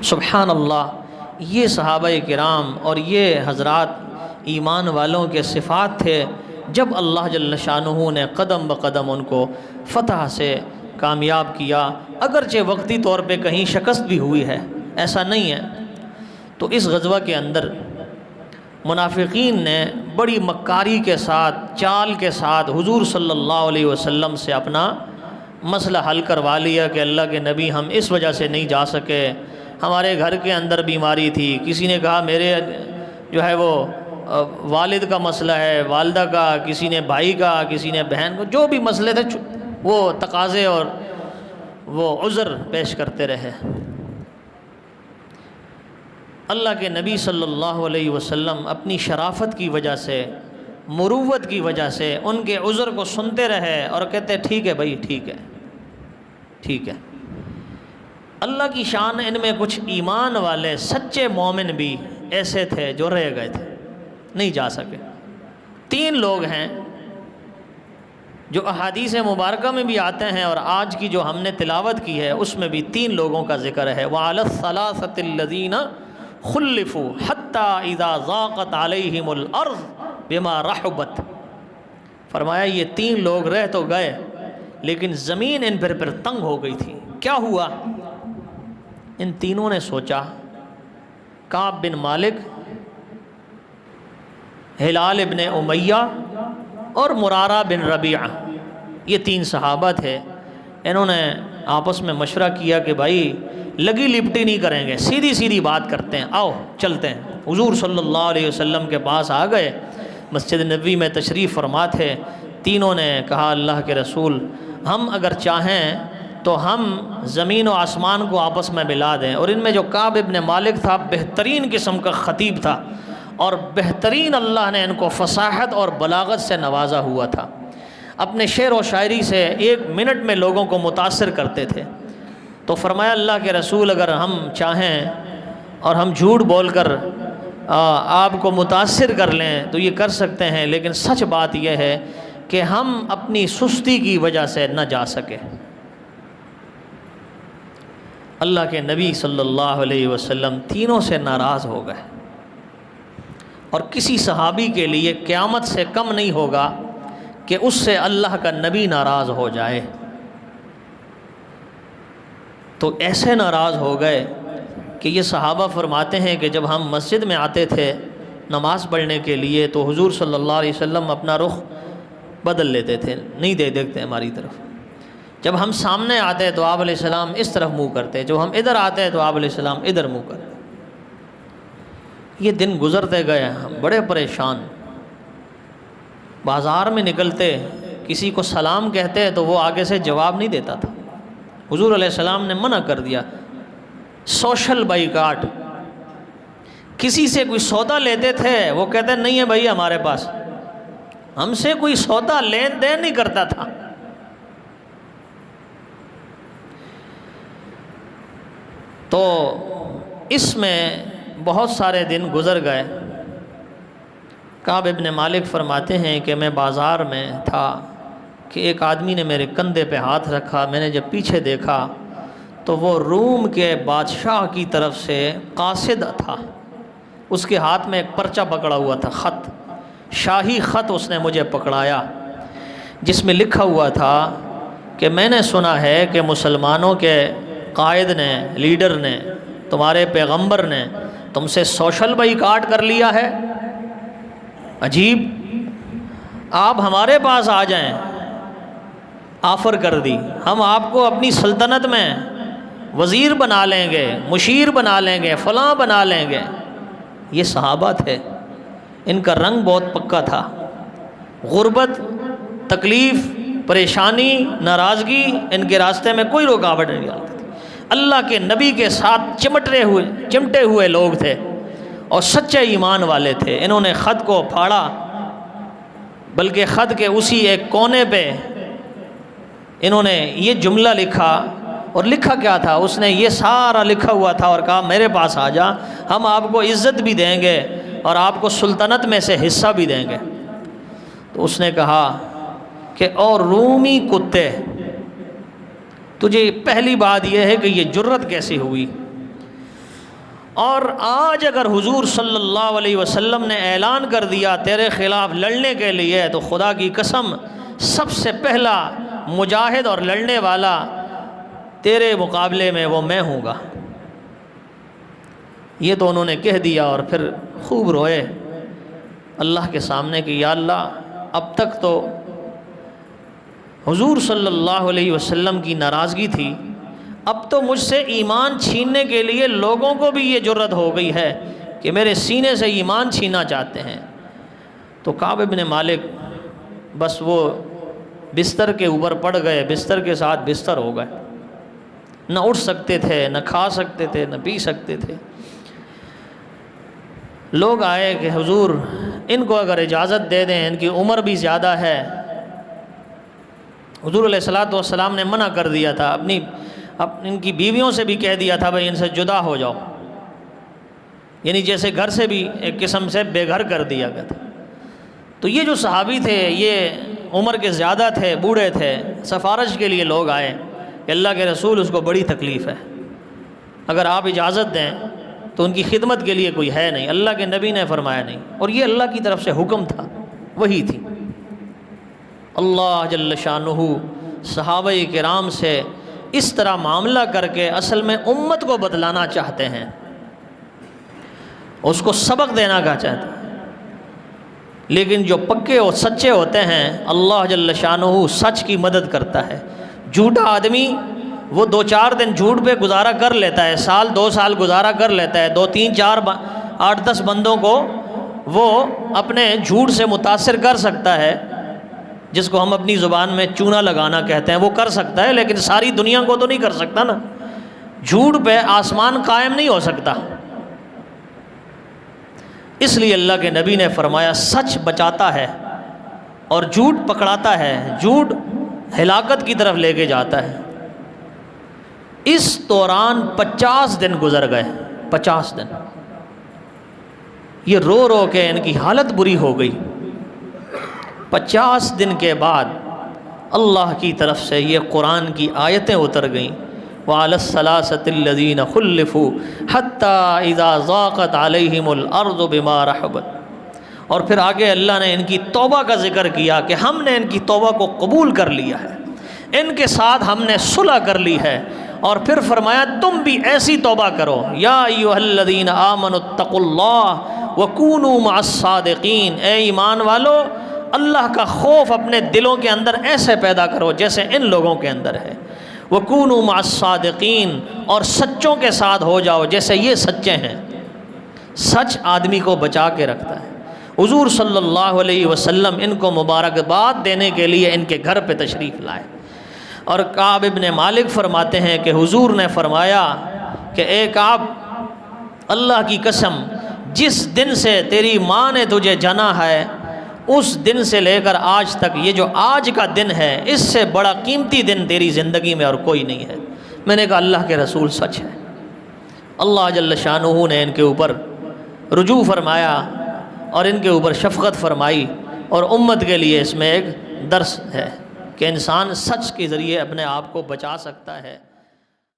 سبحان اللہ، یہ صحابہ کرام اور یہ حضرات ایمان والوں کے صفات تھے جب اللہ جل شانہ نے قدم بقدم ان کو فتح سے کامیاب کیا، اگرچہ وقتی طور پہ کہیں شکست بھی ہوئی ہے، ایسا نہیں ہے۔ تو اس غزوہ کے اندر منافقین نے بڑی مکاری کے ساتھ، چال کے ساتھ حضور صلی اللہ علیہ وسلم سے اپنا مسئلہ حل کروا لیا کہ اللہ کے نبی ہم اس وجہ سے نہیں جا سکے، ہمارے گھر کے اندر بیماری تھی، کسی نے کہا میرے جو ہے وہ والد کا مسئلہ ہے، والدہ کا، کسی نے بھائی کا، کسی نے بہن کو، جو بھی مسئلے تھے وہ تقاضے اور وہ عذر پیش کرتے رہے۔ اللہ کے نبی صلی اللہ علیہ وسلم اپنی شرافت کی وجہ سے، مروت کی وجہ سے ان کے عذر کو سنتے رہے اور کہتے ٹھیک ہے بھائی، ٹھیک ہے ٹھیک ہے۔ اللہ کی شان، ان میں کچھ ایمان والے سچے مومن بھی ایسے تھے جو رہ گئے تھے، نہیں جا سکے۔ 3 لوگ ہیں جو احادیث مبارکہ میں بھی آتے ہیں اور آج کی جو ہم نے تلاوت کی ہے اس میں بھی 3 لوگوں کا ذکر ہے۔ وَعَلَى الثَّلَاثَةِ الَّذِينَ خُلِّفُوا حَتَّى إِذَا ضَاقَتْ عَلَيْهِمُ الْأَرْضُ بِمَا رَحُبَتْ، فرمایا یہ 3 لوگ رہ تو گئے لیکن زمین ان پر تنگ ہو گئی تھی۔ کیا ہوا؟ ان تینوں نے سوچا، کعب بن مالک، ہلال ابن امیہ اور مرارہ بن ربیعہ، یہ 3 صحابہ تھے۔ انہوں نے آپس میں مشورہ کیا کہ بھائی لگی لپٹی نہیں کریں گے، سیدھی سیدھی بات کرتے ہیں، آؤ چلتے ہیں۔ حضور صلی اللہ علیہ وسلم کے پاس آ گئے، مسجد نبوی میں تشریف فرما تھے۔ تینوں نے کہا اللہ کے رسول، ہم اگر چاہیں تو ہم زمین و آسمان کو آپس میں ملا دیں۔ اور ان میں جو کعب ابن مالک تھا بہترین قسم کا خطیب تھا اور بہترین اللہ نے ان کو فصاحت اور بلاغت سے نوازا ہوا تھا، اپنے شعر و شاعری سے 1 منٹ میں لوگوں کو متاثر کرتے تھے۔ تو فرمایا اللہ کے رسول اگر ہم چاہیں اور ہم جھوٹ بول کر آپ کو متاثر کر لیں تو یہ کر سکتے ہیں، لیکن سچ بات یہ ہے کہ ہم اپنی سستی کی وجہ سے نہ جا سکے۔ اللہ کے نبی صلی اللہ علیہ وسلم تینوں سے ناراض ہو گئے، اور کسی صحابی کے لیے قیامت سے کم نہیں ہوگا کہ اس سے اللہ کا نبی ناراض ہو جائے۔ تو ایسے ناراض ہو گئے کہ یہ صحابہ فرماتے ہیں کہ جب ہم مسجد میں آتے تھے نماز پڑھنے کے لیے تو حضور صلی اللہ علیہ وسلم اپنا رخ بدل لیتے تھے، نہیں دیکھتے ہماری طرف۔ جب ہم سامنے آتے تو آپ علیہ السلام اس طرف منہ کرتے، جب ہم ادھر آتے تو آپ علیہ السلام ادھر منہ کرتے۔ یہ دن گزرتے گئے، ہم بڑے پریشان، بازار میں نکلتے کسی کو سلام کہتے تو وہ آگے سے جواب نہیں دیتا تھا۔ حضور علیہ السلام نے منع کر دیا، سوشل بائیکاٹ۔ کسی سے کوئی سودا لیتے تھے وہ کہتے نہیں ہے بھائی ہمارے پاس، ہم سے کوئی سودا لین دین نہیں کرتا تھا۔ تو اس میں بہت سارے دن گزر گئے۔ کعب ابن مالک فرماتے ہیں کہ میں بازار میں تھا کہ ایک آدمی نے میرے کندھے پہ ہاتھ رکھا، میں نے جب پیچھے دیکھا تو وہ روم کے بادشاہ کی طرف سے قاصد تھا، اس کے ہاتھ میں ایک پرچہ پکڑا ہوا تھا، خط، شاہی خط اس نے مجھے پکڑایا، جس میں لکھا ہوا تھا کہ میں نے سنا ہے کہ مسلمانوں کے قائد نے، لیڈر نے، تمہارے پیغمبر نے تم سے سوشل بائیکاٹ کر لیا ہے۔ عجیب، آپ ہمارے پاس آ جائیں، آفر کر دی، ہم آپ کو اپنی سلطنت میں وزیر بنا لیں گے، مشیر بنا لیں گے، فلاں بنا لیں گے۔ یہ صحابہ تھے، ان کا رنگ بہت پکا تھا، غربت، تکلیف، پریشانی، ناراضگی ان کے راستے میں کوئی رکاوٹ نہیں آتی تھی۔ اللہ کے نبی کے ساتھ چمٹے ہوئے لوگ تھے اور سچے ایمان والے تھے۔ انہوں نے خط کو پھاڑا، بلکہ خط کے اسی ایک کونے پہ انہوں نے یہ جملہ لکھا، اور لکھا کیا تھا، اس نے یہ سارا لکھا ہوا تھا اور کہا میرے پاس آ جا، ہم آپ کو عزت بھی دیں گے اور آپ کو سلطنت میں سے حصہ بھی دیں گے۔ تو اس نے کہا کہ اور رومی کتے، تجھے پہلی بات یہ ہے کہ یہ جرت کیسی ہوئی؟ اور آج اگر حضور صلی اللہ علیہ وسلم نے اعلان کر دیا تیرے خلاف لڑنے کے لیے، تو خدا کی قسم سب سے پہلا مجاہد اور لڑنے والا تیرے مقابلے میں وہ میں ہوں گا۔ یہ تو انہوں نے کہہ دیا اور پھر خوب روئے اللہ کے سامنے کہ یا اللہ، اب تک تو حضور صلی اللہ علیہ وسلم کی ناراضگی تھی، اب تو مجھ سے ایمان چھیننے کے لیے لوگوں کو بھی یہ جرت ہو گئی ہے کہ میرے سینے سے ایمان چھینا چاہتے ہیں۔ تو کعب بن مالک بس وہ بستر کے اوپر پڑ گئے، بستر کے ساتھ بستر ہو گئے، نہ اٹھ سکتے تھے، نہ کھا سکتے تھے، نہ پی سکتے تھے۔ لوگ آئے کہ حضور ان کو اگر اجازت دے دیں، ان کی عمر بھی زیادہ ہے۔ حضور علیہ الصلوۃ والسلام نے منع کر دیا تھا، ان کی بیویوں سے بھی کہہ دیا تھا بھائی ان سے جدا ہو جاؤ، یعنی جیسے گھر سے بھی ایک قسم سے بے گھر کر دیا گیا تھا۔ تو یہ جو صحابی تھے یہ عمر کے زیادہ تھے، بوڑھے تھے، سفارش کے لیے لوگ آئے کہ اللہ کے رسول اس کو بڑی تکلیف ہے، اگر آپ اجازت دیں تو ان کی خدمت کے لیے کوئی ہے نہیں۔ اللہ کے نبی نے فرمایا نہیں، اور یہ اللہ کی طرف سے حکم تھا، وہی تھی۔ اللہ جل شانہ صحابہ کرام سے اس طرح معاملہ کر کے اصل میں امت کو بدلانا چاہتے ہیں، اس کو سبق دینا کا چاہتے ہیں۔ لیکن جو پکے اور سچے ہوتے ہیں اللہ جل شانہ سچ کی مدد کرتا ہے۔ جھوٹا آدمی وہ 2-4 دن جھوٹ پہ گزارا کر لیتا ہے، سال 2 سال گزارا کر لیتا ہے، 2 3 4 8 10 بندوں کو وہ اپنے جھوٹ سے متاثر کر سکتا ہے، جس کو ہم اپنی زبان میں چونا لگانا کہتے ہیں، وہ کر سکتا ہے، لیکن ساری دنیا کو تو نہیں کر سکتا نا۔ جھوٹ پہ آسمان قائم نہیں ہو سکتا۔ اس لیے اللہ کے نبی نے فرمایا سچ بچاتا ہے اور جھوٹ پکڑاتا ہے، جھوٹ ہلاکت کی طرف لے کے جاتا ہے۔ اس دوران 50 دن گزر گئے، 50 دن یہ رو رو کے ان کی حالت بری ہو گئی۔ 50 دن کے بعد اللہ کی طرف سے یہ قرآن کی آیتیں اتر گئیں، وَعَلَى الثَّلَاثَةِ الَّذِينَ خُلِّفُوا حَتَّى إِذَا ضَاقَتْ عَلَيْهِمُ الْأَرْضُ بِمَا رَحُبَتْ۔ اور پھر آگے اللہ نے ان کی توبہ کا ذکر کیا کہ ہم نے ان کی توبہ کو قبول کر لیا ہے، ان کے ساتھ ہم نے صلح کر لی ہے، اور پھر فرمایا تم بھی ایسی توبہ کرو، یا ایھا الذین آمنوا اتقوا اللہ وکونوا مع الصادقین، اے ایمان والو اللہ کا خوف اپنے دلوں کے اندر ایسے پیدا کرو جیسے ان لوگوں کے اندر ہے، وکونوا مع الصادقین، اور سچوں کے ساتھ ہو جاؤ جیسے یہ سچے ہیں۔ سچ آدمی کو بچا کے رکھتا ہے۔ حضور صلی اللہ علیہ وسلم ان کو مبارکباد دینے کے لیے ان کے گھر پہ تشریف لائے، اور کعب بن مالک فرماتے ہیں کہ حضور نے فرمایا کہ اے کعب، اللہ کی قسم جس دن سے تیری ماں نے تجھے جنا ہے اس دن سے لے کر آج تک یہ جو آج کا دن ہے اس سے بڑا قیمتی دن تیری زندگی میں اور کوئی نہیں ہے۔ میں نے کہا اللہ کے رسول سچ ہے۔ اللہ جل شانہ نے ان کے اوپر رجوع فرمایا اور ان کے اوپر شفقت فرمائی، اور امت کے لیے اس میں ایک درس ہے کہ انسان سچ کے ذریعے اپنے آپ کو بچا سکتا ہے۔